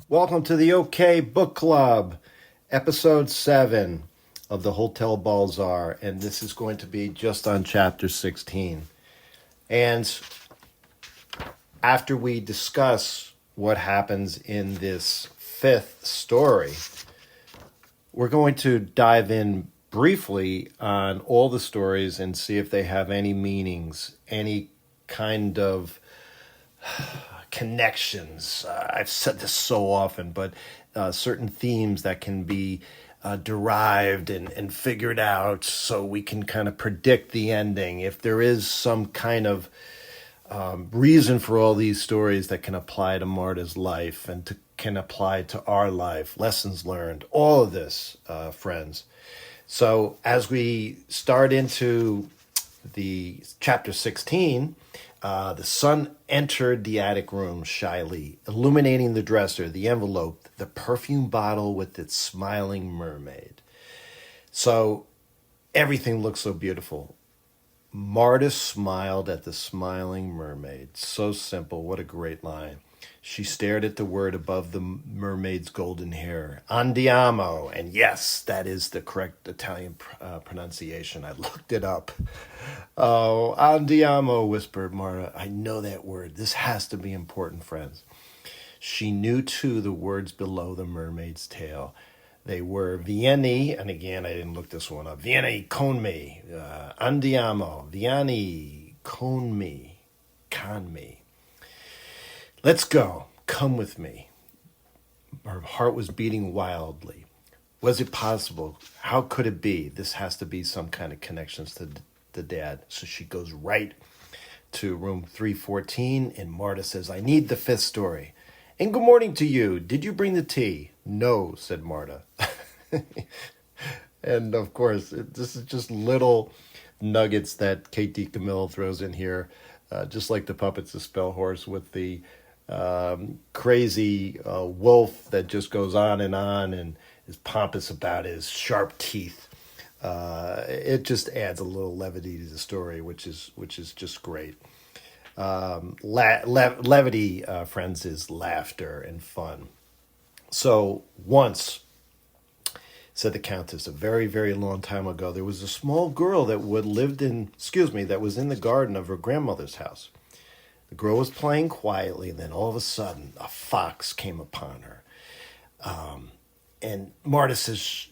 Welcome to the OK Book Club, episode 7 of the Hotel Balzaar, and this is going to be just on chapter 16. And after we discuss what happens in this fifth story, we're going to dive in briefly on all the stories and see if they have any meanings, any kind of connections. I've said this so often, but certain themes that can be derived and figured out so we can kind of predict the ending. If there is some kind of reason for all these stories that can apply to Marta's life and can apply to our life, lessons learned, all of this, friends. So as we start into the chapter 16, the sun entered the attic room shyly, illuminating the dresser, the envelope, the perfume bottle with its smiling mermaid. So everything looked so beautiful. Marta smiled at the smiling mermaid. So simple. What a great line. She stared at the word above the mermaid's golden hair. Andiamo. And yes, that is the correct Italian pronunciation. I looked it up. Oh, andiamo, whispered Marta. I know that word. This has to be important, friends. She knew, too, the words below the mermaid's tail. They were Vieni, and again, I didn't look this one up. Vieni con me. Andiamo. Vieni con me. Con me. Let's go. Come with me. Her heart was beating wildly. Was it possible? How could it be? This has to be some kind of connections to the dad. So she goes right to room 314, and Marta says, I need the fifth story. And good morning to you. Did you bring the tea? No, said Marta. And of course, this is just little nuggets that Kate DeCamille throws in here, just like the Puppets of Spellhorse with the crazy wolf that just goes on and is pompous about his sharp teeth. It just adds a little levity to the story, which is just great. Levity, friends, is laughter and fun. So once, said the Countess, a very, very long time ago, there was a small girl that that was in the garden of her grandmother's house. The girl was playing quietly, and then all of a sudden, a fox came upon her. And Marta says,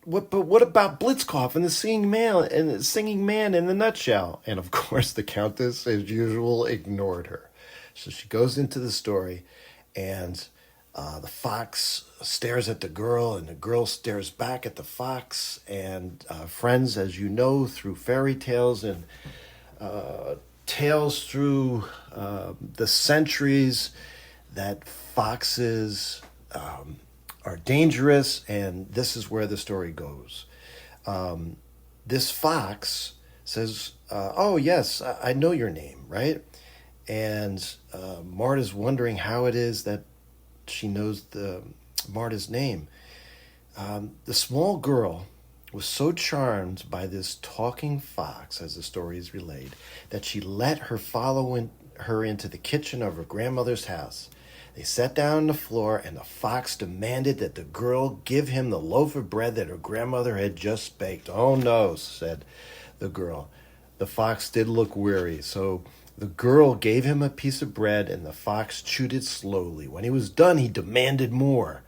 What about Blitzkopf and the singing man in the nutshell? And of course, the Countess, as usual, ignored her. So she goes into the story, and the fox stares at the girl, and the girl stares back at the fox. And friends, as you know, through fairy tales and tales through the centuries, that foxes are dangerous, and this is where the story goes. This fox says, oh, yes, I know your name, right? And Marta's wondering how it is that she knows Marta's name. The small girl was so charmed by this talking fox, as the story is relayed, that she let her follow her into the kitchen of her grandmother's house. They sat down on the floor, and the fox demanded that the girl give him the loaf of bread that her grandmother had just baked. Oh, no, said the girl. The fox did look weary, so the girl gave him a piece of bread, and the fox chewed it slowly. When he was done, he demanded more.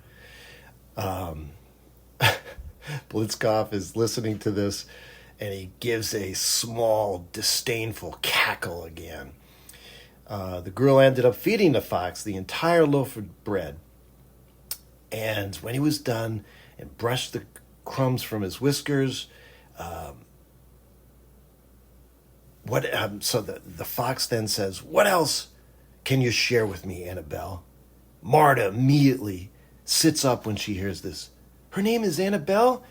Blitzkopf is listening to this, and he gives a small, disdainful cackle again. The girl ended up feeding the fox the entire loaf of bread. And when he was done and brushed the crumbs from his whiskers, so the fox then says, what else can you share with me, Annabelle? Marta immediately sits up when she hears this. Her name is Annabelle?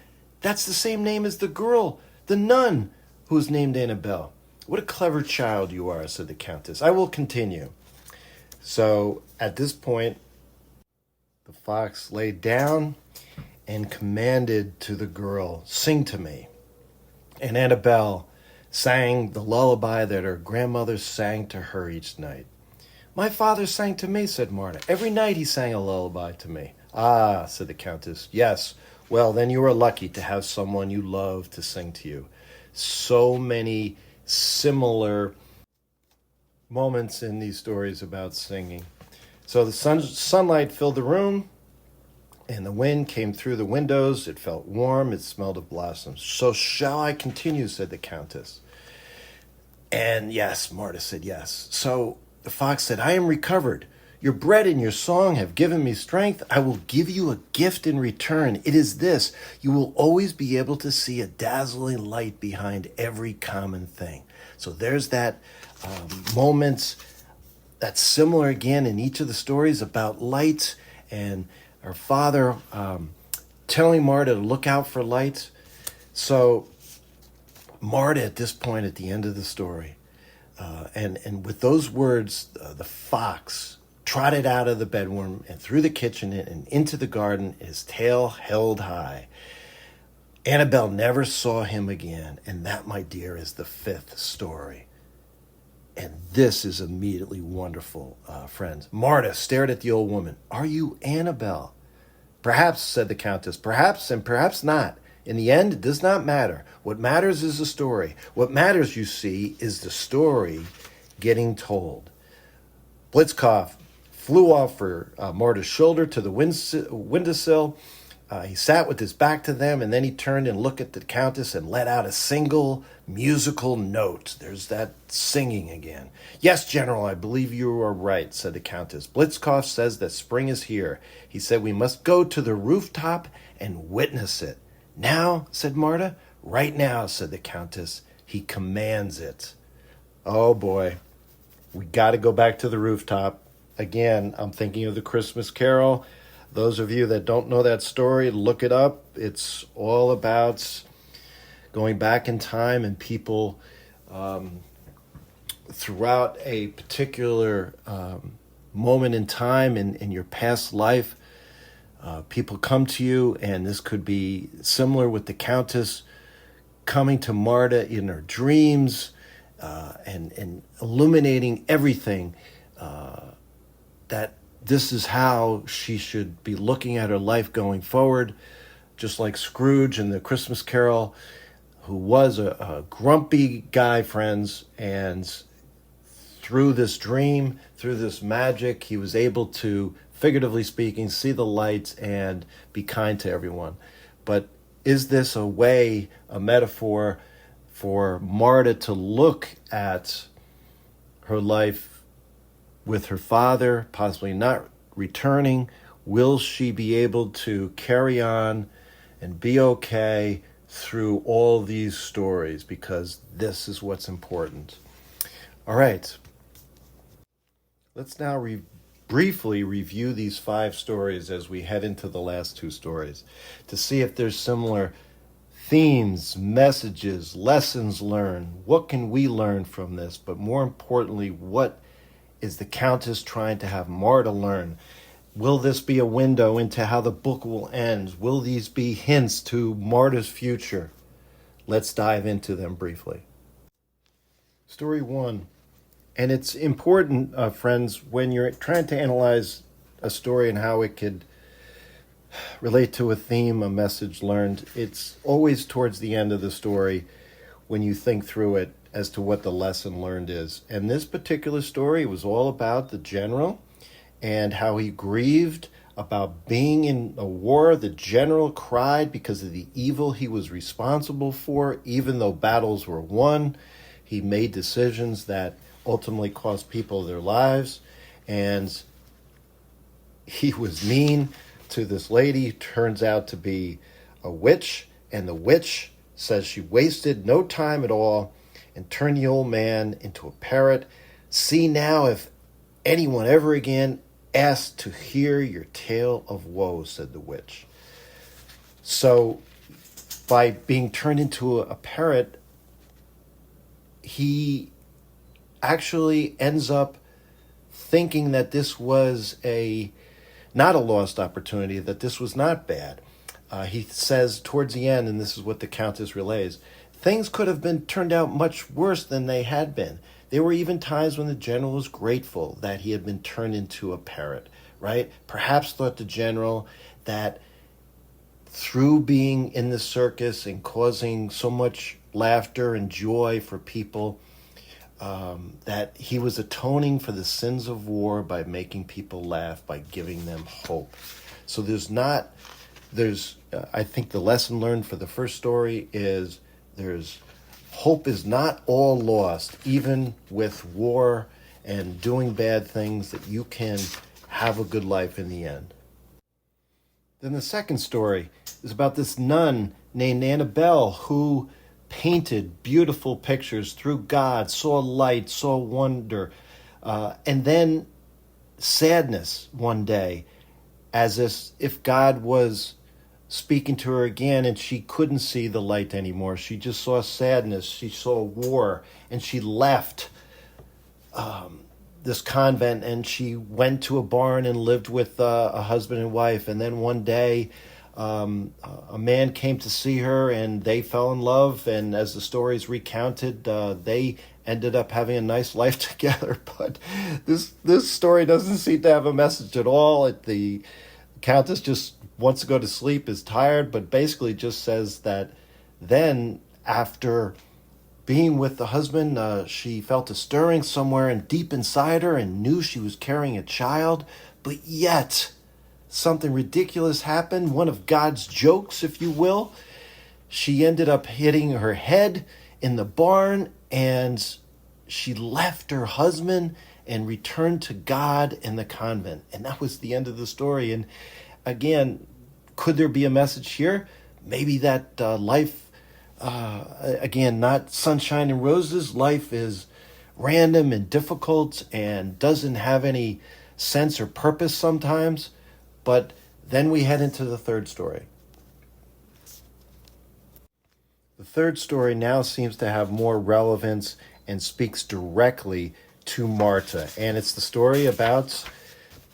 That's the same name as the girl, the nun, who is named Annabelle. What a clever child you are, said the Countess. I will continue. So at this point, the fox lay down and commanded to the girl, sing to me. And Annabelle sang the lullaby that her grandmother sang to her each night. My father sang to me, said Marta. Every night he sang a lullaby to me. Ah, said the Countess. Yes, well, then you are lucky to have someone you love to sing to you. So many similar moments in these stories about singing. So the sunlight filled the room, and the wind came through the windows. It felt warm. It smelled of blossoms. So shall I continue, said the Countess. And yes, Marta said yes. So the fox said, I am recovered. Your bread and your song have given me strength. I will give you a gift in return. It is this. You will always be able to see a dazzling light behind every common thing. So there's that moment that's similar again in each of the stories about light and our father telling Marta to look out for light. So Marta, at this point, at the end of the story, and with those words, the fox trotted out of the bedroom and through the kitchen and into the garden, his tail held high. Annabelle never saw him again, and that, my dear, is the fifth story. And this is immediately wonderful, friends. Marta stared at the old woman. Are you Annabelle? Perhaps, said the Countess. Perhaps and perhaps not. In the end, it does not matter. What matters is the story. What matters, you see, is the story getting told. Blitzkopf flew off for Marta's shoulder to the windowsill. He sat with his back to them, and then he turned and looked at the Countess and let out a single musical note. There's that singing again. Yes, General, I believe you are right, said the Countess. Blitzkopf says that spring is here. He said we must go to the rooftop and witness it. Now, said Marta. Right now, said the Countess. He commands it. Oh, boy. We got to go back to the rooftop. Again, I'm thinking of the Christmas Carol. Those of you that don't know that story, look it up. It's all about going back in time and people throughout a particular moment in time in your past life. People come to you, and this could be similar with the Countess coming to Marta in her dreams and illuminating everything that this is how she should be looking at her life going forward, just like Scrooge in the Christmas Carol, who was a grumpy guy, friends, and through this dream, through this magic, he was able to, figuratively speaking, see the light and be kind to everyone. But is this a way, a metaphor for Marta to look at her life with her father, possibly not returning? Will she be able to carry on and be okay through all these stories? Because this is what's important. All right. Let's now briefly review these 5 stories as we head into the last 2 stories to see if there's similar themes, messages, lessons learned. What can we learn from this? But more importantly, what is the Countess trying to have Marta learn? Will this be a window into how the book will end? Will these be hints to Marta's future? Let's dive into them briefly. Story 1. And it's important, friends, when you're trying to analyze a story and how it could relate to a theme, a message learned, it's always towards the end of the story when you think through it as to what the lesson learned is. And this particular story was all about the general and how he grieved about being in a war. The general cried because of the evil he was responsible for. Even though battles were won, he made decisions that ultimately cost people their lives. And he was mean to this lady, turns out to be a witch. And the witch says she wasted no time at all and turned the old man into a parrot. See now if anyone ever again asks to hear your tale of woe, said the witch. So by being turned into a parrot, he actually ends up thinking that this was not a lost opportunity, that this was not bad. He says towards the end, and this is what the Countess relays, things could have been turned out much worse than they had been. There were even times when the general was grateful that he had been turned into a parrot, right? Perhaps thought the general that through being in the circus and causing so much laughter and joy for people, that he was atoning for the sins of war by making people laugh, by giving them hope. So I think the lesson learned for the first story is hope is not all lost, even with war and doing bad things, that you can have a good life in the end. Then the second story is about this nun named Annabelle who painted beautiful pictures through God, saw light, saw wonder, and then sadness one day, as if God was speaking to her again and she couldn't see the light anymore. She just saw sadness, she saw war, and she left this convent and she went to a barn and lived with a husband and wife. And then one day a man came to see her and they fell in love, and as the story is recounted, they ended up having a nice life together. But this story doesn't seem to have a message at all. The countess just wants to go to sleep, is tired, but basically just says that then after being with the husband, she felt a stirring somewhere and deep inside her and knew she was carrying a child, but yet something ridiculous happened, one of God's jokes, if you will. She ended up hitting her head in the barn, and she left her husband and returned to God in the convent. And that was the end of the story. And again, could there be a message here? Maybe that life, again, not sunshine and roses. Life is random and difficult and doesn't have any sense or purpose sometimes. But then we head into the third story. The third story now seems to have more relevance and speaks directly to Marta. And it's the story about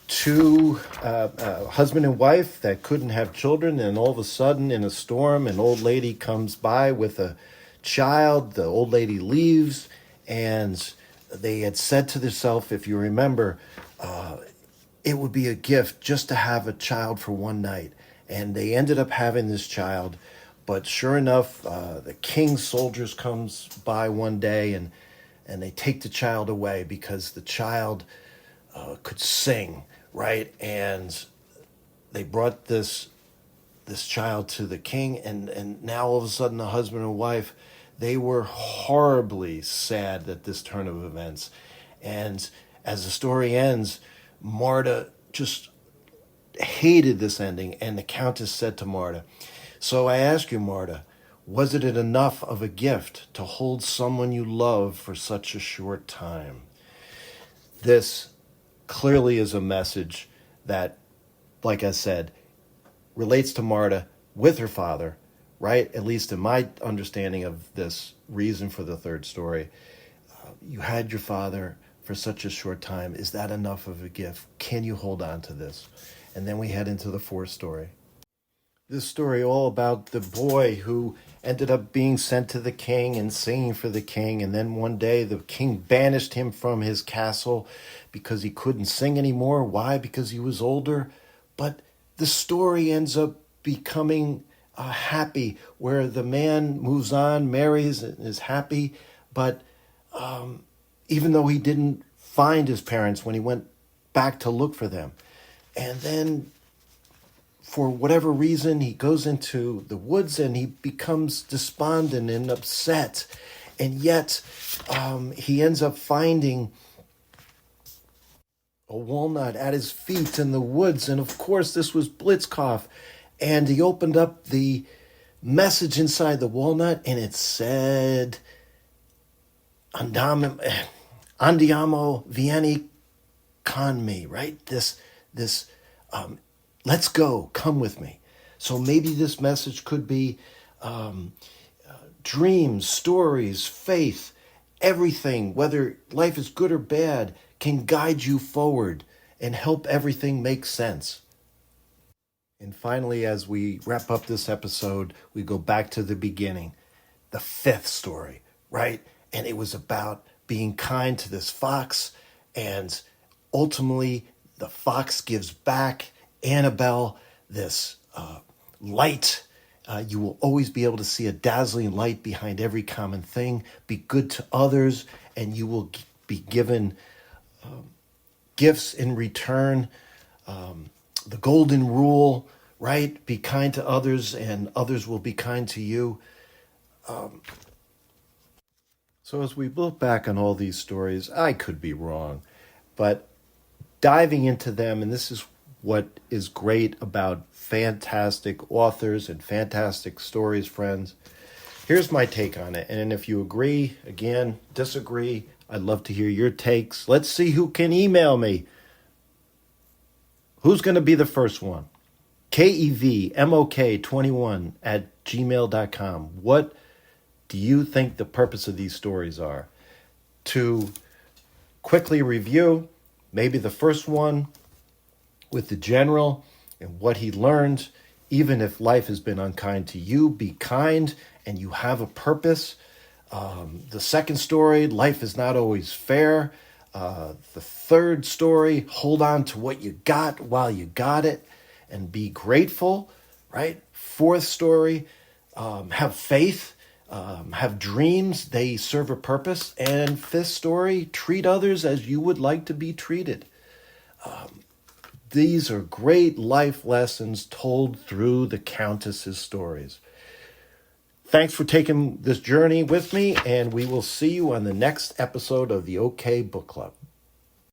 two husband and wife that couldn't have children, and all of a sudden in a storm an old lady comes by with a child. The old lady leaves, and they had said to themselves, if you remember, it would be a gift just to have a child for one night. And they ended up having this child. But sure enough, the king's soldiers comes by one day, and they take the child away because the child could sing, right? And they brought this child to the king, and now all of a sudden the husband and wife, they were horribly sad at this turn of events. And as the story ends, Marta just hated this ending, and the countess said to Marta, so I ask you, Marta, was it enough of a gift to hold someone you love for such a short time? This clearly is a message that, like I said, relates to Marta with her father, right? At least in my understanding of this reason for the third story. You had your father for such a short time. Is that enough of a gift? Can you hold on to this? And then we head into the fourth story. This story all about the boy who ended up being sent to the king and singing for the king. And then one day the king banished him from his castle because he couldn't sing anymore. Why? Because he was older. But the story ends up becoming happy, where the man moves on, marries, and is happy. But even though he didn't find his parents when he went back to look for them. And then for whatever reason, he goes into the woods and he becomes despondent and upset. And yet he ends up finding a walnut at his feet in the woods. And of course, this was Blitzkopf. And he opened up the message inside the walnut, and it said, Andiamo vieni con me, right? This let's go, come with me. So maybe this message could be dreams, stories, faith, everything, whether life is good or bad, can guide you forward and help everything make sense. And finally, as we wrap up this episode, we go back to the beginning. the fifth story, right? And it was about being kind to this fox, and ultimately the fox gives back Annabelle this light. You will always be able to see a dazzling light behind every common thing. Be good to others, and you will be given gifts in return. The golden rule, right? Be kind to others, and others will be kind to you. So as we look back on all these stories, I could be wrong, but diving into them, and this is what is great about fantastic authors and fantastic stories, friends. Here's my take on it. And if you agree, again, disagree, I'd love to hear your takes. Let's see who can email me. Who's going to be the first one? KEVMOK21 at gmail.com. What do you think the purpose of these stories are? To quickly review, maybe the first one with the general and what he learned. Even if life has been unkind to you, be kind and you have a purpose. The second story, life is not always fair. The third story, hold on to what you got while you got it and be grateful, right? Fourth story, have faith, have dreams, they serve a purpose. And fifth story, treat others as you would like to be treated. These are great life lessons told through the Countess's stories. Thanks for taking this journey with me, and we will see you on the next episode of the OK Book Club.